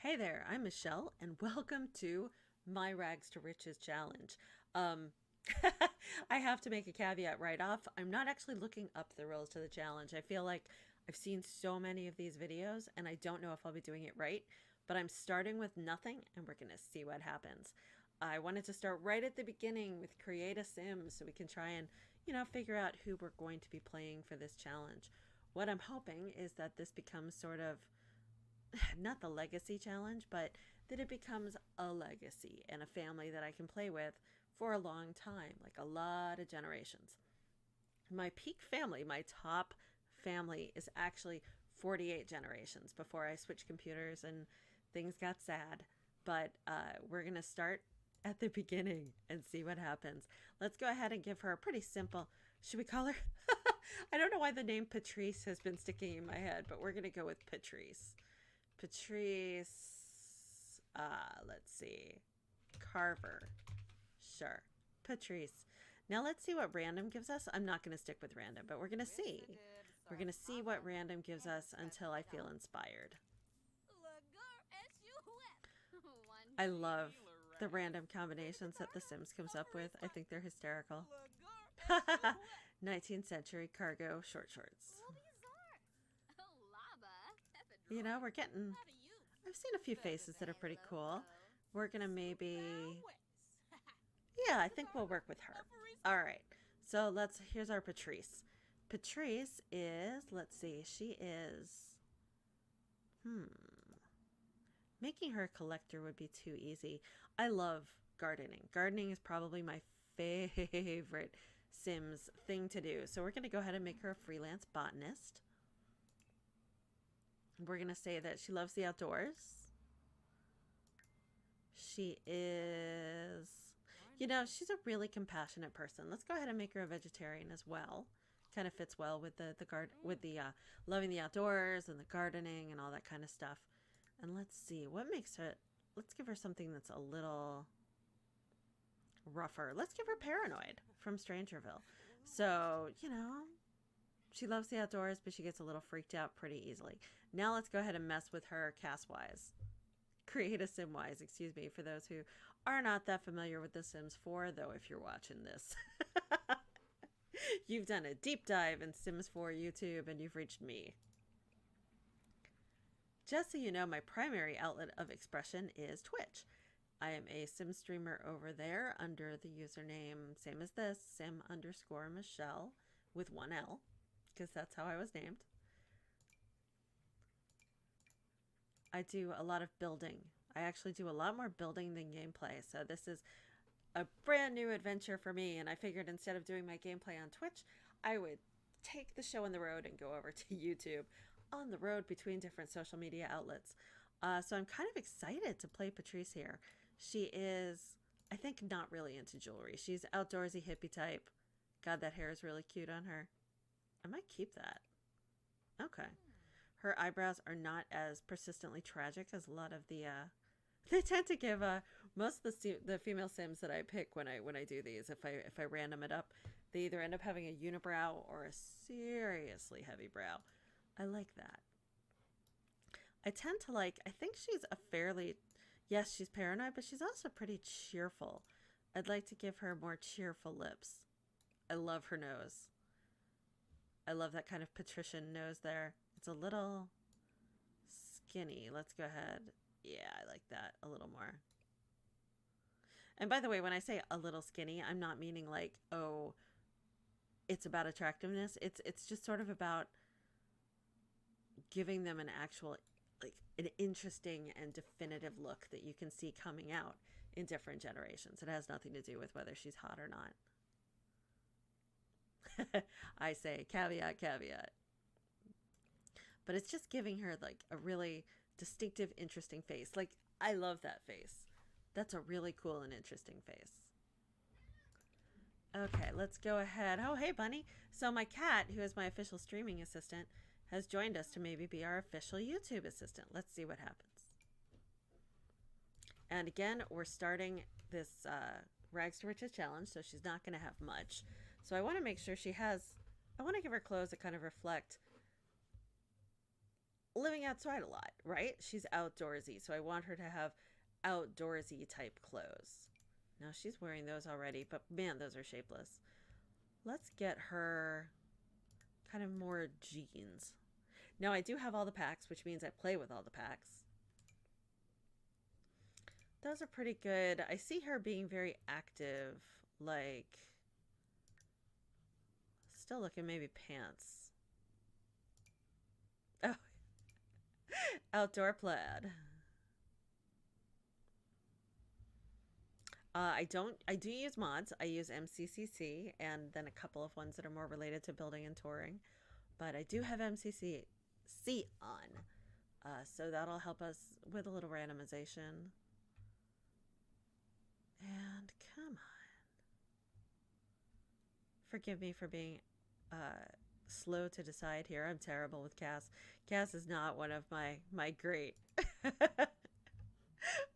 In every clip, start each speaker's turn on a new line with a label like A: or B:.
A: Hey there, I'm Michelle, and welcome to my Rags to Riches challenge. Um, I have to make a caveat right off. I'm not actually looking up the rules to the challenge. I feel like I've seen so many of these videos, and I don't know if I'll be doing it right, but I'm starting with nothing, and we're going to see what happens. I wanted to start right at the beginning with create a sim so we can try and, figure out who we're going to be playing for this challenge. What I'm hoping is that this becomes sort of not the legacy challenge, but that it becomes a legacy and a family that I can play with for a long time, like a lot of generations. My peak family, my top family, is actually 48 generations before I switched computers and things got sad. But we're going to start at the beginning and see what happens. Let's go ahead and give her a pretty simple, should we call her? I don't know why the name Patrice has been sticking in my head, but we're going to go with Patrice. Patrice, let's see, Carver. Sure. Patrice. Now let's see what random gives us. I'm not going to stick with random, but we're going to see. We're going to see what random gives us until I feel inspired. I love the random combinations that The Sims comes up with. I think they're hysterical. 19th century cargo short shorts. We're getting. I've seen a few faces that are pretty cool. We're gonna maybe. Yeah, I think we'll work with her. All right. So here's our Patrice. Patrice is, let's see, she is. Making her a collector would be too easy. I love gardening. Gardening is probably my favorite Sims thing to do. So we're going to go ahead and make her a freelance botanist. We're going to say that she loves the outdoors. She is, she's a really compassionate person. Let's go ahead and make her a vegetarian as well. Kind of fits well with the loving the outdoors and the gardening and all that kind of stuff. And let's see what makes her. Let's give her something that's a little rougher. Let's give her paranoid from Strangerville. So, she loves the outdoors, but she gets a little freaked out pretty easily. Now let's go ahead and mess with her cast-wise. Create a sim-wise, excuse me, for those who are not that familiar with The Sims 4, though if you're watching this. You've done a deep dive in Sims 4 YouTube and you've reached me. Just so you know, my primary outlet of expression is Twitch. I am a sim streamer over there under the username, same as this, sim_Michelle with one L, because that's how I was named. I do a lot of building. I actually do a lot more building than gameplay. So this is a brand new adventure for me. And I figured instead of doing my gameplay on Twitch, I would take the show on the road and go over to YouTube on the road between different social media outlets. So I'm kind of excited to play Patrice here. She is, I think, not really into jewelry. She's outdoorsy hippie type. God, that hair is really cute on her. I might keep that. Okay. Her eyebrows are not as persistently tragic as a lot of the they tend to give most of the female sims that I pick when I do these, if I random it up, they either end up having a unibrow or a seriously heavy brow. I like that. I tend to like, I think she's a fairly, yes, she's paranoid, but she's also pretty cheerful. I'd like to give her more cheerful lips. I love her nose. I love that kind of patrician nose there. It's a little skinny. Let's go ahead. Yeah, I like that a little more. And by the way, when I say a little skinny, I'm not meaning like, oh, it's about attractiveness. It's just sort of about giving them an actual, like, an interesting and definitive look that you can see coming out in different generations. It has nothing to do with whether she's hot or not. I say caveat, caveat. But it's just giving her like a really distinctive, interesting face. Like, I love that face. That's a really cool and interesting face. Okay, let's go ahead. Oh, hey, Bunny. So my cat, who is my official streaming assistant, has joined us to maybe be our official YouTube assistant. Let's see what happens. And again, we're starting this Rags to Riches challenge, so she's not going to have much. So I want to make sure she has, I want to give her clothes that kind of reflect living outside a lot, right? She's outdoorsy, so I want her to have outdoorsy type clothes. Now she's wearing those already, but man, those are shapeless. Let's get her kind of more jeans. Now I do have all the packs, which means I play with all the packs. Those are pretty good. I see her being very active, like still looking maybe pants. Oh, outdoor plaid. I do use mods. I use MCCC and then a couple of ones that are more related to building and touring. But I do have MCCC on. So that'll help us with a little randomization. And come on. Forgive me for being slow to decide here. I'm terrible with Cass. Cass is not one of my great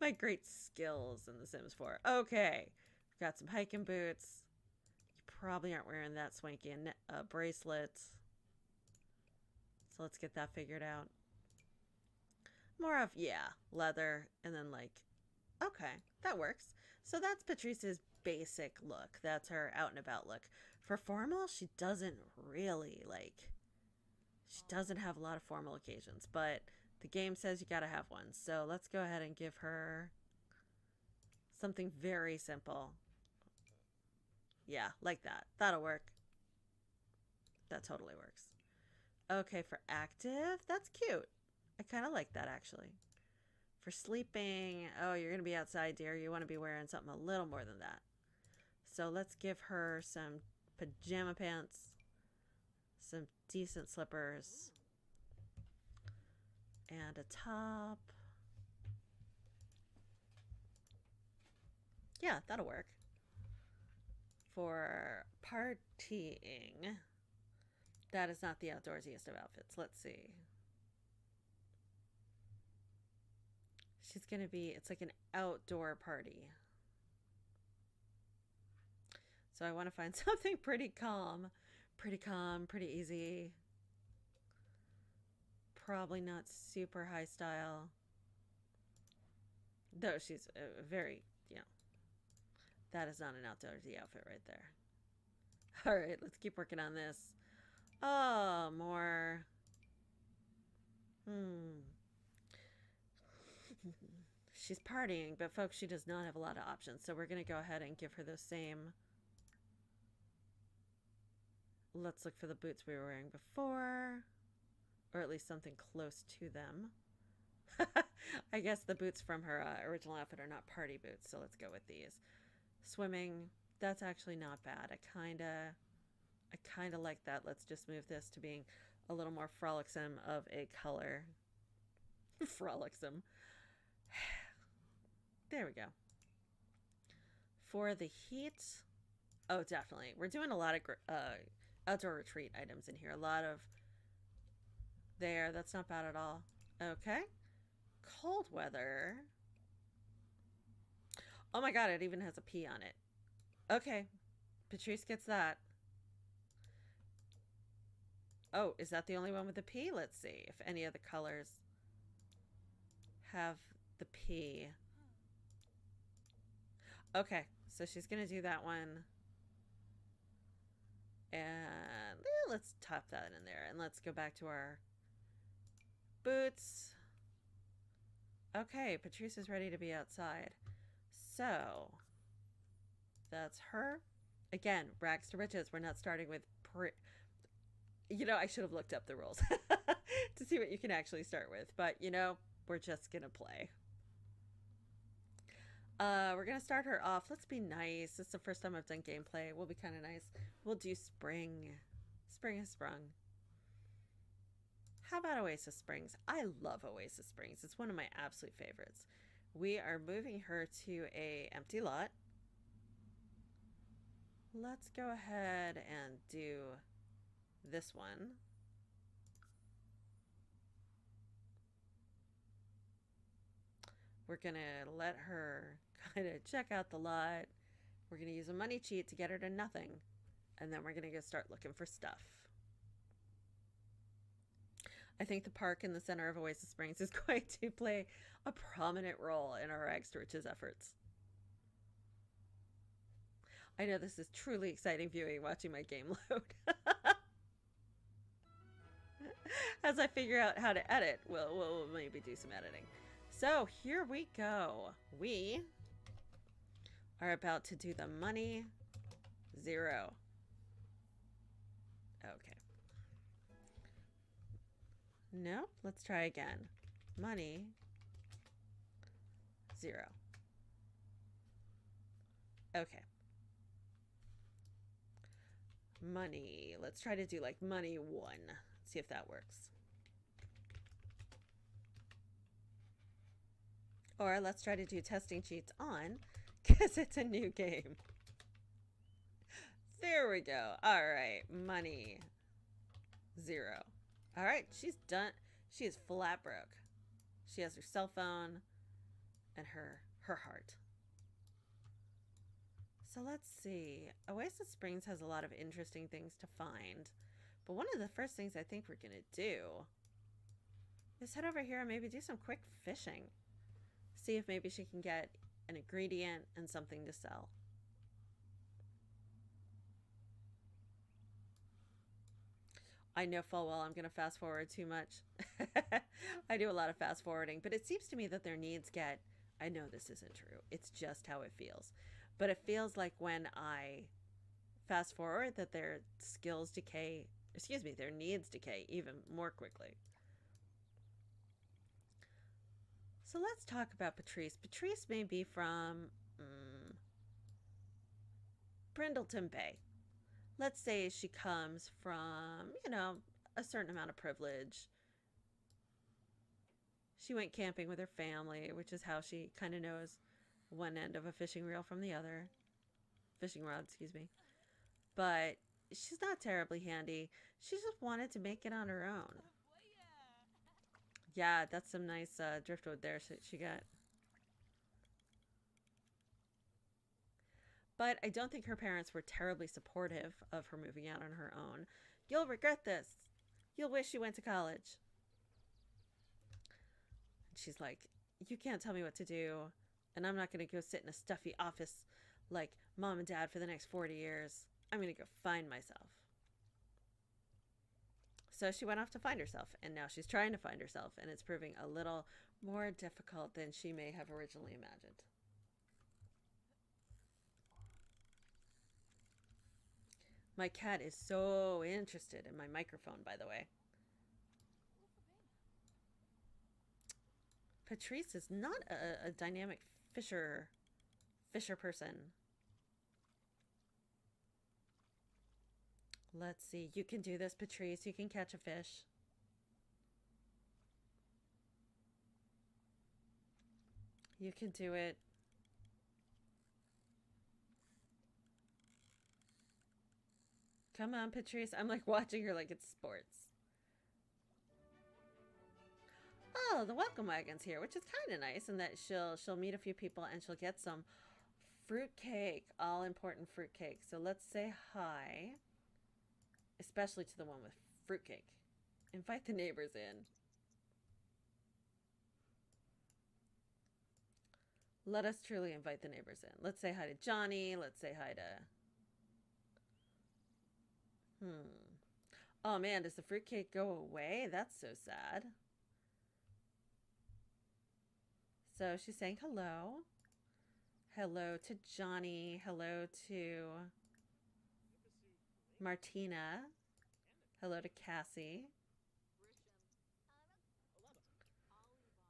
A: my great skills in The Sims 4. Okay, we've got some hiking boots. You probably aren't wearing that swanky bracelet. So let's get that figured out. More of, yeah, leather, and then like, okay, that works. So that's Patrice's basic look. That's her out and about look. For formal, she doesn't really she doesn't have a lot of formal occasions, but the game says you gotta have one. So let's go ahead and give her something very simple. Yeah, like that. That'll work. That totally works. Okay, for active, that's cute. I kind of like that actually. For sleeping, oh, you're going to be outside, dear. You want to be wearing something a little more than that. So let's give her some pajama pants, some decent slippers, and a top. Yeah, that'll work. For partying, that is not the outdoorsiest of outfits. Let's see. She's going to be, it's like an outdoor party. So I want to find something pretty calm, pretty easy. Probably not super high style. Though she's a very, that is not an outdoorsy outfit right there. All right, let's keep working on this. Oh, more. She's partying, but folks, she does not have a lot of options. So we're going to go ahead and give her those same. Let's look for the boots we were wearing before, or at least something close to them. I guess the boots from her original outfit are not party boots, so let's go with these. Swimming, that's actually not bad. I kind of like that. Let's just move this to being a little more frolicsome of a color. Frolicsome. There we go. For the heat, oh, definitely. We're doing a lot of outdoor retreat items in here. A lot of there. That's not bad at all. Okay. Cold weather. Oh my god, it even has a P on it. Okay. Patrice gets that. Oh, is that the only one with the P? Let's see if any of the colors have the P. Okay, so she's going to do that one. And let's top that in there. And let's go back to our boots. Okay, Patrice is ready to be outside. So, that's her. Again, rags to riches. We're not starting with... I should have looked up the rules to see what you can actually start with. But, we're just going to play. We're going to start her off. Let's be nice. This is the first time I've done gameplay. We'll be kind of nice. We'll do spring. Spring has sprung. How about Oasis Springs? I love Oasis Springs. It's one of my absolute favorites. We are moving her to a empty lot. Let's go ahead and do this one. We're going to let her kind of check out the lot. We're going to use a money cheat to get her to nothing. And then we're going to go start looking for stuff. I think the park in the center of Oasis Springs is going to play a prominent role in our Rags to Riches efforts. I know this is truly exciting viewing watching my game load. As I figure out how to edit, we'll maybe do some editing. So here we go. We are about to do the money 0. Okay. No, let's try again. Money 0. Okay. Money. Let's try to do like money 1. See if that works. Or let's try to do testing cheats on, because it's a new game. There we go. All right, money 0. All right, she's done. She is flat broke. She has her cell phone and her heart. So let's see. Oasis Springs has a lot of interesting things to find. But one of the first things I think we're going to do is head over here and maybe do some quick fishing. See if maybe she can get an ingredient and something to sell. I know full well I'm going to fast forward too much. I do a lot of fast forwarding, but it seems to me that their needs get, I know this isn't true, it's just how it feels. But it feels like when I fast forward that their skills decay, excuse me, their needs decay even more quickly. So let's talk about Patrice. Patrice may be from Brindleton Bay. Let's say she comes from, you know, a certain amount of privilege. She went camping with her family, which is how she kind of knows one end of a fishing reel from the other. Fishing rod, excuse me. But she's not terribly handy. She just wanted to make it on her own. Yeah, that's some nice driftwood there she got. But I don't think her parents were terribly supportive of her moving out on her own. You'll regret this. You'll wish you went to college. And she's like, you can't tell me what to do, and I'm not going to go sit in a stuffy office like mom and dad for the next 40 years. I'm going to go find myself. So she went off to find herself, and now she's trying to find herself, and it's proving a little more difficult than she may have originally imagined. My cat is so interested in my microphone, by the way. Patrice is not a dynamic fisher person. Let's see. You can do this, Patrice. You can catch a fish. You can do it. Come on, Patrice. I'm like watching her like it's sports. Oh, the welcome wagon's here, which is kind of nice, and that she'll meet a few people and she'll get some fruit cake, all important fruit cake. So let's say hi, especially to the one with fruit cake. Invite the neighbors in. Let us truly invite the neighbors in. Let's say hi to Johnny. Let's say hi to... Oh man, does the fruitcake go away? That's so sad. So she's saying hello. Hello to Johnny. Hello to Martina. Hello to Cassie.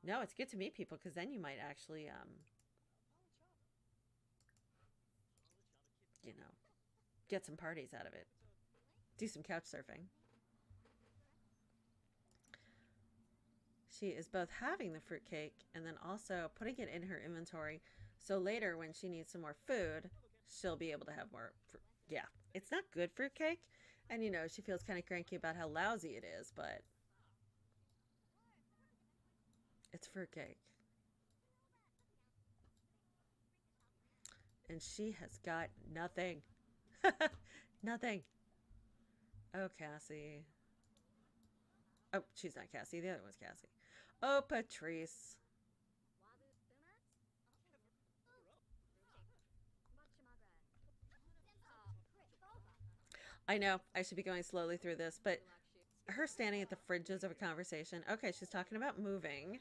A: No, it's good to meet people because then you might actually, you know, get some parties out of it. Do some couch surfing. She is both having the fruitcake and then also putting it in her inventory. So later when she needs some more food, she'll be able to have more. Yeah, it's not good fruitcake. And, you know, she feels kind of cranky about how lousy it is, but it's fruitcake. And she has got nothing. Nothing. Oh, Cassie. Oh, she's not Cassie. The other one's Cassie. Oh, Patrice. I know I should be going slowly through this, but her standing at the fringes of a conversation. Okay, she's talking about moving.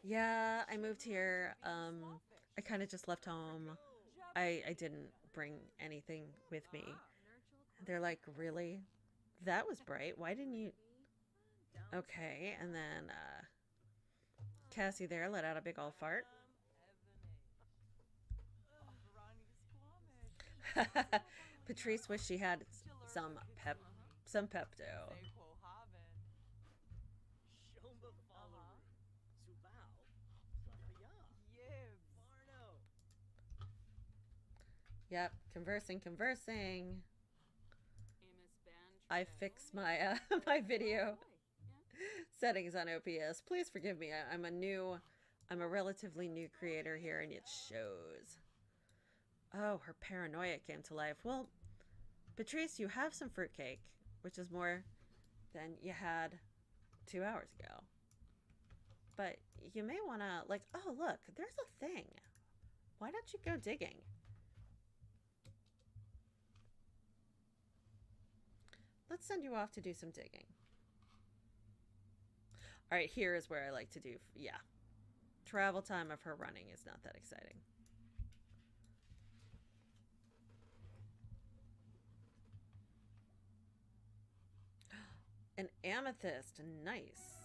A: Yeah, I moved here. I kind of just left home. I didn't bring anything with me. They're like, really? That was bright. Why didn't you? Okay, and then Cassie there let out a big old fart. Patrice wished she had some some Pepto. Yep, conversing. I fixed my my video settings on OPS. Please forgive me. I'm a relatively new creator here, and it shows. Oh, her paranoia came to life. Well, Patrice, you have some fruitcake, which is more than you had 2 hours ago. But you may want to, like, oh, look, there's a thing. Why don't you go digging? Let's send you off to do some digging. All right, here is where I like to do, yeah. Travel time of her running is not that exciting. An amethyst, nice.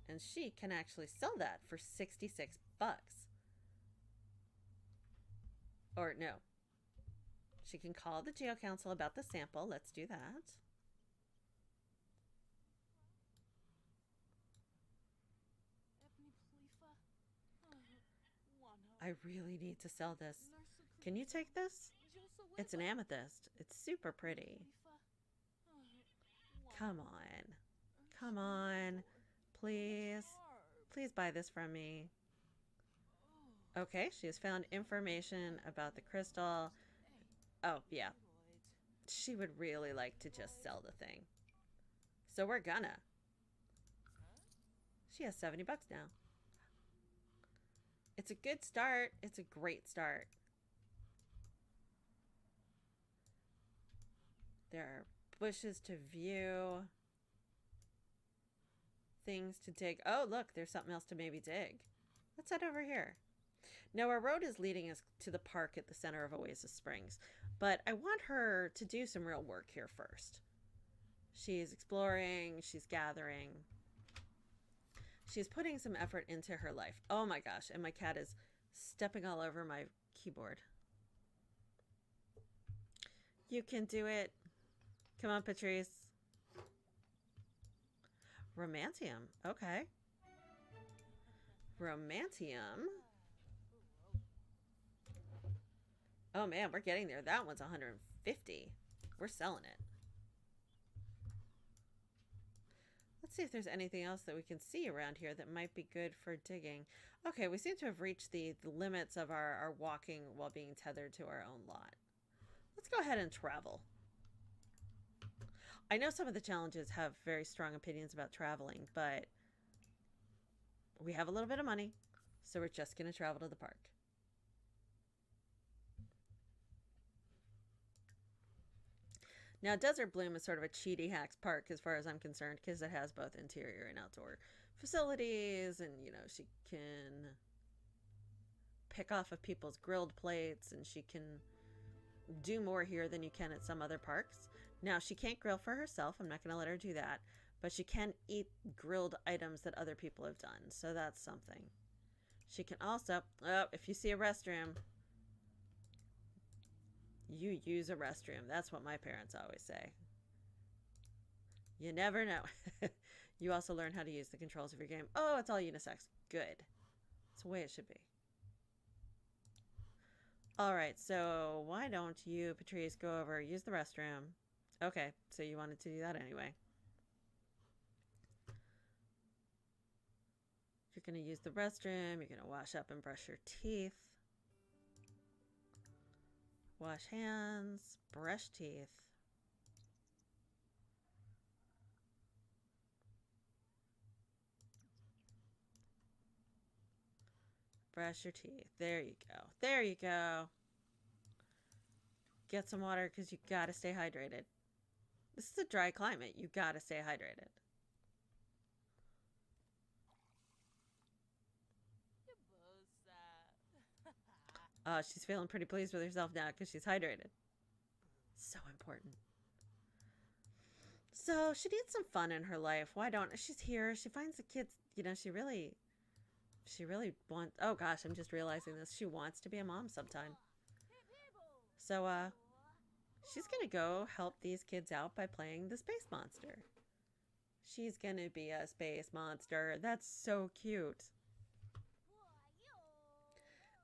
A: And she can actually sell that for 66 bucks. Or no. She can call the Geo Council about the sample. Let's do that. I really need to sell this. Can you take this? It's an amethyst. It's super pretty. Come on. Come on. Please. Please buy this from me. Okay, she has found information about the crystal. Oh, yeah. She would really like to just sell the thing. So we're gonna. She has 70 bucks now. It's a good start. It's a great start. There are bushes to view. Things to dig. Oh, look, there's something else to maybe dig. Let's head over here. Now, our road is leading us to the park at the center of Oasis Springs, but I want her to do some real work here first. She's exploring, she's gathering. She's putting some effort into her life. Oh my gosh, and my cat is stepping all over my keyboard. You can do it. Come on, Patrice. Romantium. Okay. Romantium. Oh man, we're getting there. That one's 150. We're selling it. Let's see if there's anything else that we can see around here that might be good for digging. Okay, we seem to have reached the limits of our walking while being tethered to our own lot. Let's go ahead and travel. I know some of the challenges have very strong opinions about traveling, but we have a little bit of money, so we're just going to travel to the park. Now, Desert Bloom is sort of a cheaty hacks park as far as I'm concerned, because it has both interior and outdoor facilities, and, you know, she can pick off of people's grilled plates, and she can do more here than you can at some other parks. Now, she can't grill for herself. I'm not going to let her do that, but she can eat grilled items that other people have done, so that's something. She can also, oh, if you see a restroom, you use a restroom. That's what my parents always say. You never know. You also learn how to use the controls of your game. Oh, it's all unisex. Good. It's the way it should be. All right, so why don't you, Patrice, go over, use the restroom. Okay, so you wanted to do that anyway. You're going to use the restroom. You're going to wash up and brush your teeth. Wash hands, brush teeth. Brush your teeth. There you go. There you go. Get some water because you gotta stay hydrated. This is a dry climate. You gotta stay hydrated. She's feeling pretty pleased with herself now because she's hydrated. So important. So she needs some fun in her life. Why don't she's here? She finds the kids. You know, she really wants. Oh gosh, I'm just realizing this. She wants to be a mom sometime. So she's gonna go help these kids out by playing the space monster. She's gonna be a space monster. That's so cute.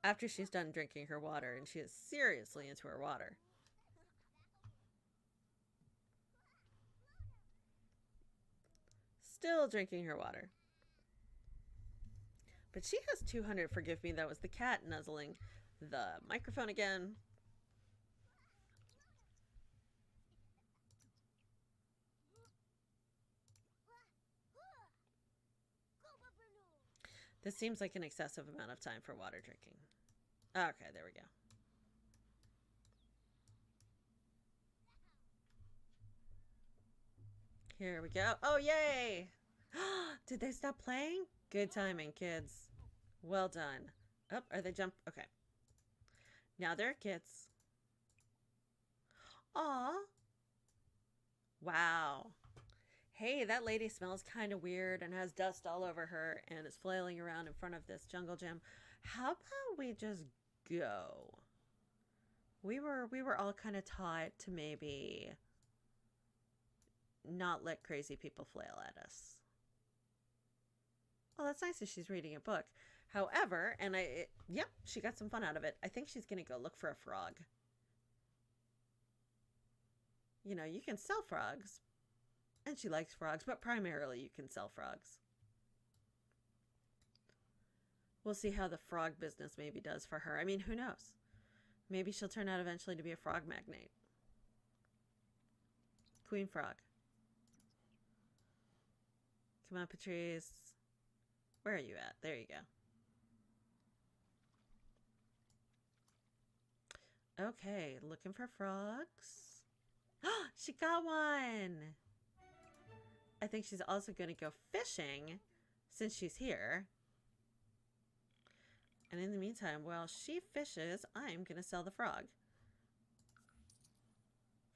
A: After she's done drinking her water, and she is seriously into her water. Still drinking her water. But she has 200, forgive me, that was the cat nuzzling the microphone again. This seems like an excessive amount of time for water drinking. Okay, there we go. Here we go. Oh, yay! Did they stop playing? Good timing, kids. Well done. Oh, are they jump? Okay. Now they're kids. Aw. Wow. Hey, that lady smells kind of weird and has dust all over her and is flailing around in front of this jungle gym. How about we just go? We were all kind of taught to maybe not let crazy people flail at us. Well, that's nice that she's reading a book. However, and yep, she got some fun out of it. I think she's going to go look for a frog. You know, you can sell frogs. And she likes frogs, but primarily you can sell frogs. We'll see how the frog business maybe does for her. I mean, who knows? Maybe she'll turn out eventually to be a frog magnate. Queen frog. Come on, Patrice. Where are you at? There you go. Okay, looking for frogs. She got one! I think she's also going to go fishing since she's here. And in the meantime, while she fishes, I'm going to sell the frog.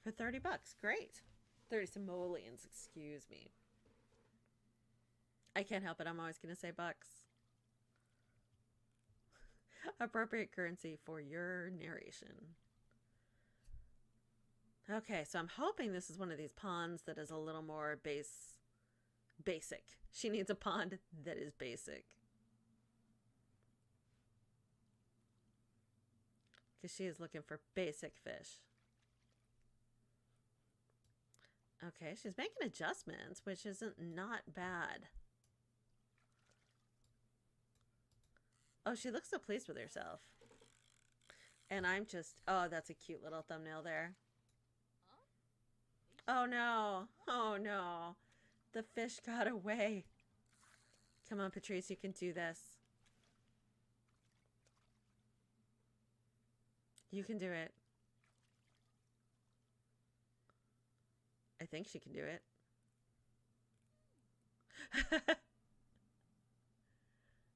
A: For 30 bucks. Great. 30 simoleons, excuse me. I can't help it. I'm always going to say bucks. Appropriate currency for your narration. Okay, so I'm hoping this is one of these ponds that is a little more basic. She needs a pond that is basic. Because she is looking for basic fish. Okay, she's making adjustments, which isn't not bad. Oh, she looks so pleased with herself. And I'm just, oh, that's a cute little thumbnail there. Oh no, oh no. The fish got away. Come on, Patrice, you can do this. You can do it. I think she can do it.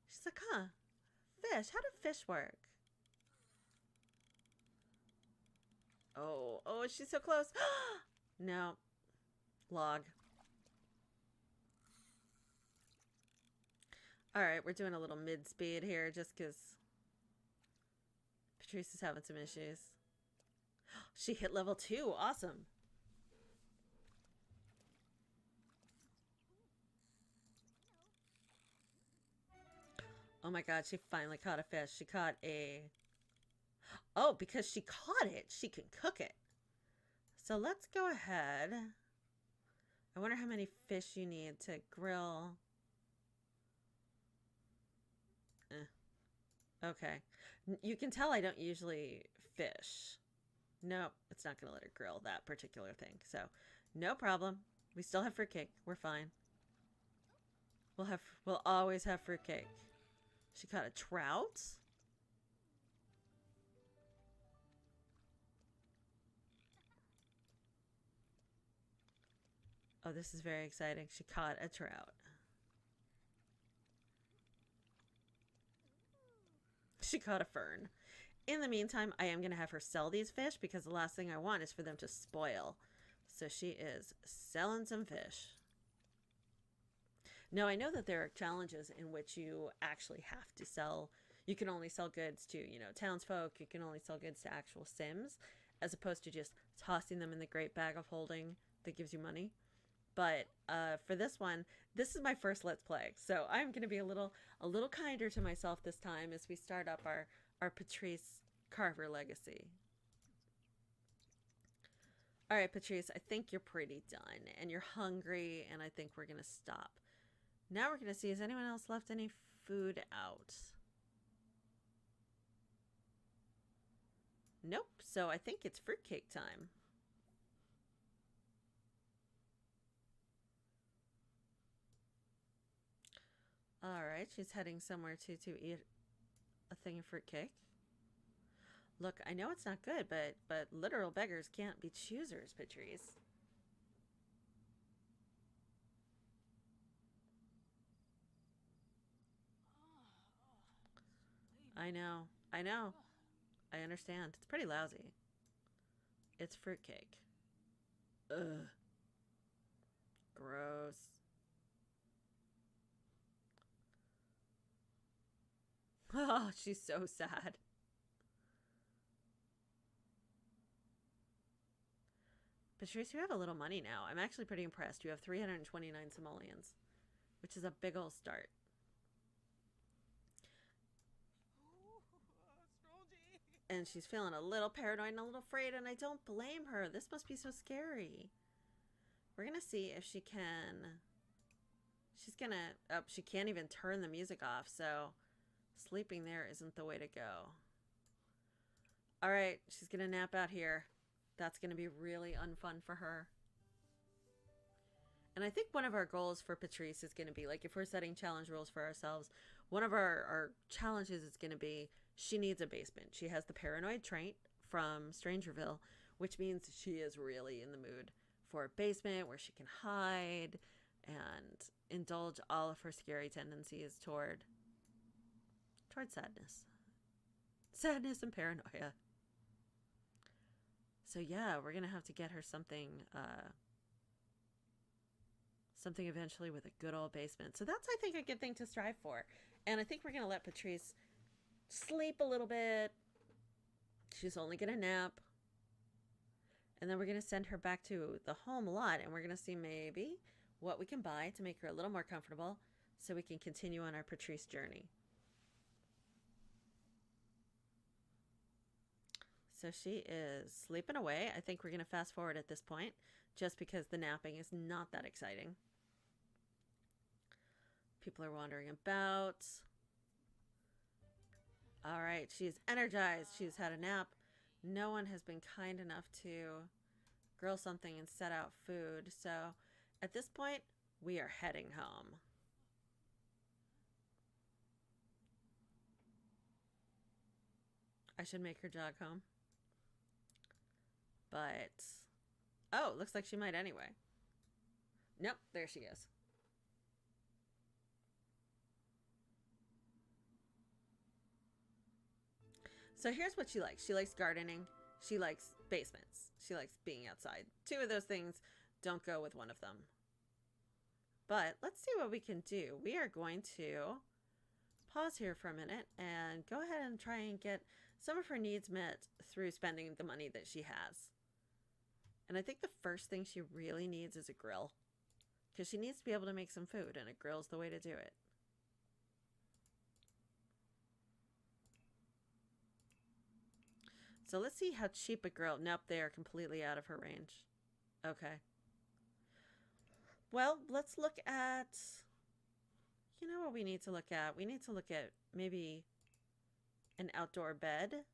A: She's like, huh, fish, how do fish work? Oh, oh, she's so close. No. Log. Alright, we're doing a little mid-speed here just because Patrice is having some issues. She hit level 2. Awesome. Oh my god, she finally caught a fish. She caught a... Oh, because she caught it, she can cook it. So let's go ahead. I wonder how many fish you need to grill. Okay. You can tell I don't usually fish. Nope, it's not going to let her grill that particular thing. So, no problem. We still have fruitcake. We're fine. We'll always have fruitcake. She caught a trout. Oh, this is very exciting. She caught a trout. She caught a fern. In the meantime, I am going to have her sell these fish because the last thing I want is for them to spoil. So she is selling some fish. Now, I know that there are challenges in which you actually have to sell. You can only sell goods to, townsfolk. You can only sell goods to actual Sims, as opposed to just tossing them in the great bag of holding that gives you money. But for this one, this is my first Let's Play. So I'm going to be a little kinder to myself this time as we start up our Patrice Carver legacy. All right, Patrice, I think you're pretty done. And you're hungry, and I think we're going to stop. Now we're going to see, has anyone else left any food out? Nope. So I think it's fruitcake time. All right, she's heading somewhere to eat a thing of fruitcake. Look, I know it's not good, but literal beggars can't be choosers, Patrice. I know. I know. I understand. It's pretty lousy. It's fruitcake. Ugh. Gross. Oh, she's so sad. Patrice, you have a little money now. I'm actually pretty impressed. You have 329 simoleons, which is a big ol' start. And she's feeling a little paranoid and a little afraid, and I don't blame her. This must be so scary. We're going to see if she can... She's going to... Oh, she can't even turn the music off, so sleeping there isn't the way to go. All right, she's going to nap out here. That's going to be really unfun for her. And I think one of our goals for Patrice is going to be, like, if we're setting challenge rules for ourselves, one of our challenges is going to be she needs a basement. She has the paranoid trait from Strangerville, which means she is really in the mood for a basement where she can hide and indulge all of her scary tendencies toward sadness. Sadness and paranoia. So yeah, we're going to have to get her something eventually with a good old basement. So that's, I think, a good thing to strive for. And I think we're going to let Patrice sleep a little bit. She's only going to nap. And then we're going to send her back to the home lot, and we're going to see maybe what we can buy to make her a little more comfortable so we can continue on our Patrice journey. So she is sleeping away. I think we're going to fast forward at this point just because the napping is not that exciting. People are wandering about. All right, she's energized. She's had a nap. No one has been kind enough to grill something and set out food. So at this point, we are heading home. I should make her jog home. But, oh, looks like she might anyway. Nope, there she is. So here's what she likes. She likes gardening. She likes basements. She likes being outside. Two of those things don't go with one of them. But let's see what we can do. We are going to pause here for a minute and go ahead and try and get some of her needs met through spending the money that she has. And I think the first thing she really needs is a grill, because she needs to be able to make some food, and a grill's the way to do it. So let's see how cheap a grill. Nope, they are completely out of her range. Okay. Well, let's look at, you know what we need to look at? We need to look at maybe an outdoor bed.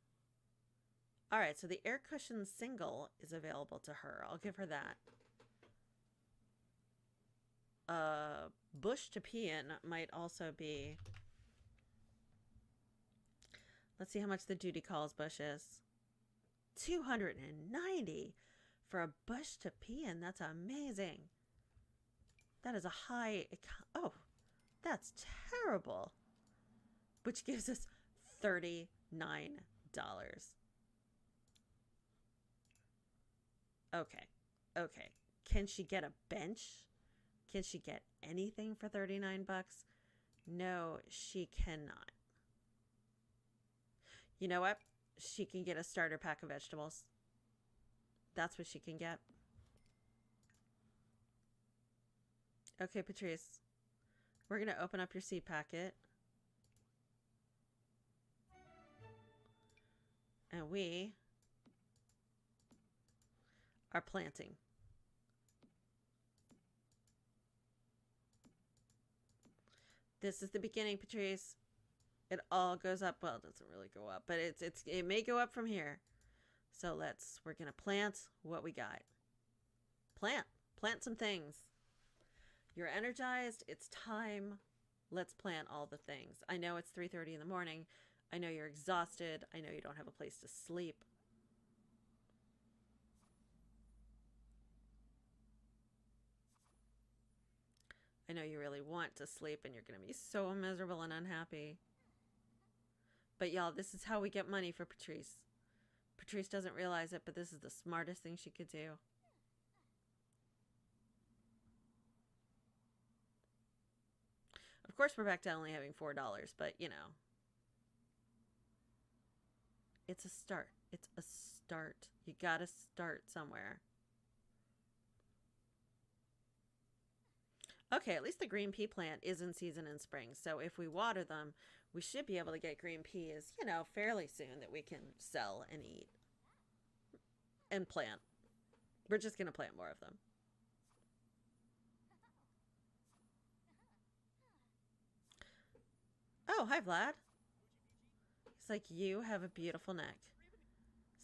A: All right, so the air cushion single is available to her. I'll give her that. Bush to pee in might also be Let's see how much the duty calls bush is. 290 for a bush to pee in. That's amazing. That is a high... Oh, that's terrible. Which gives us $39. Okay. Can she get a bench? Can she get anything for 39 bucks? No, she cannot. You know what? She can get a starter pack of vegetables. That's what she can get. Okay, Patrice. We're going to open up your seed packet. And we are planting. This is the beginning, Patrice. It all goes up. Well, it doesn't really go up, but it may go up from here. So we're going to plant what we got. Plant some things. You're energized. It's time. Let's plant all the things. I know it's 3:30 in the morning. I know you're exhausted. I know you don't have a place to sleep. I know you really want to sleep and you're going to be so miserable and unhappy. But y'all, this is how we get money for Patrice. Patrice doesn't realize it, but this is the smartest thing she could do. Of course, we're back to only having $4, but you know. It's a start. It's a start. You gotta start somewhere. Okay, at least the green pea plant is in season in spring. So if we water them, we should be able to get green peas, you know, fairly soon that we can sell and eat. And plant. We're just going to plant more of them. Oh, hi, Vlad. He's like, you have a beautiful neck.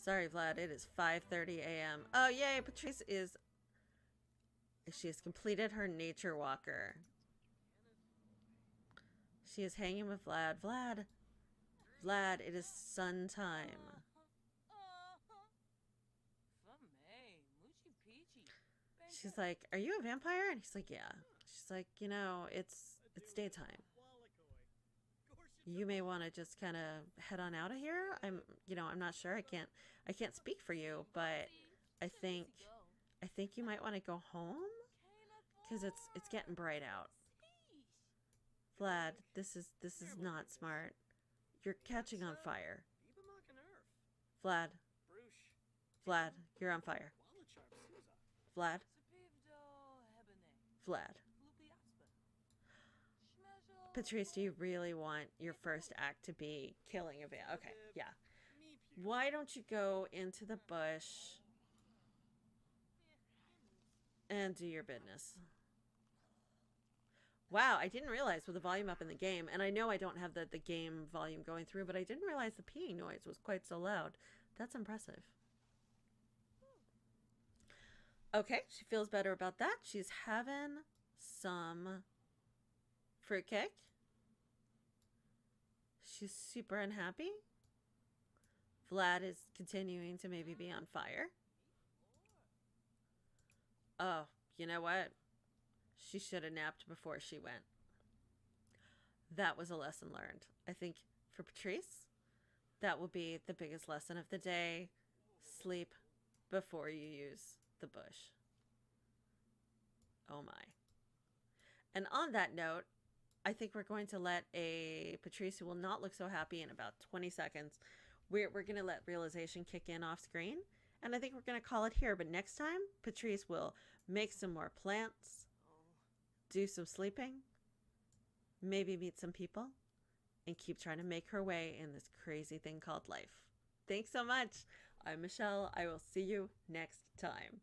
A: Sorry, Vlad, it is 5:30 a.m. Oh, yay, Patrice is... She has completed her nature walker. She is hanging with Vlad. Vlad, it is sun time. She's like, are you a vampire? And he's like, yeah. She's like, you know, it's daytime. You may want to just kind of head on out of here. I'm not sure. I can't speak for you, but I think you might want to go home because it's getting bright out. Vlad, this is not smart. You're catching on fire. Vlad, you're on fire. Vlad. Patrice, do you really want your first act to be killing a van? Okay, yeah. Why don't you go into the bush and do your business? Wow, I didn't realize with the volume up in the game, and I know I don't have the game volume going through, but I didn't realize the peeing noise was quite so loud. That's impressive. Okay, she feels better about that. She's having some fruitcake. She's super unhappy. Vlad is continuing to maybe be on fire. Oh, you know what? She should have napped before she went. That was a lesson learned. I think for Patrice, that will be the biggest lesson of the day. Sleep before you use the bush. Oh my. And on that note, I think we're going to let a Patrice who will not look so happy in about 20 seconds. We're going to let realization kick in off screen. And I think we're going to call it here. But next time, Patrice will make some more plants, do some sleeping, maybe meet some people, and keep trying to make her way in this crazy thing called life. Thanks so much. I'm Michelle. I will see you next time.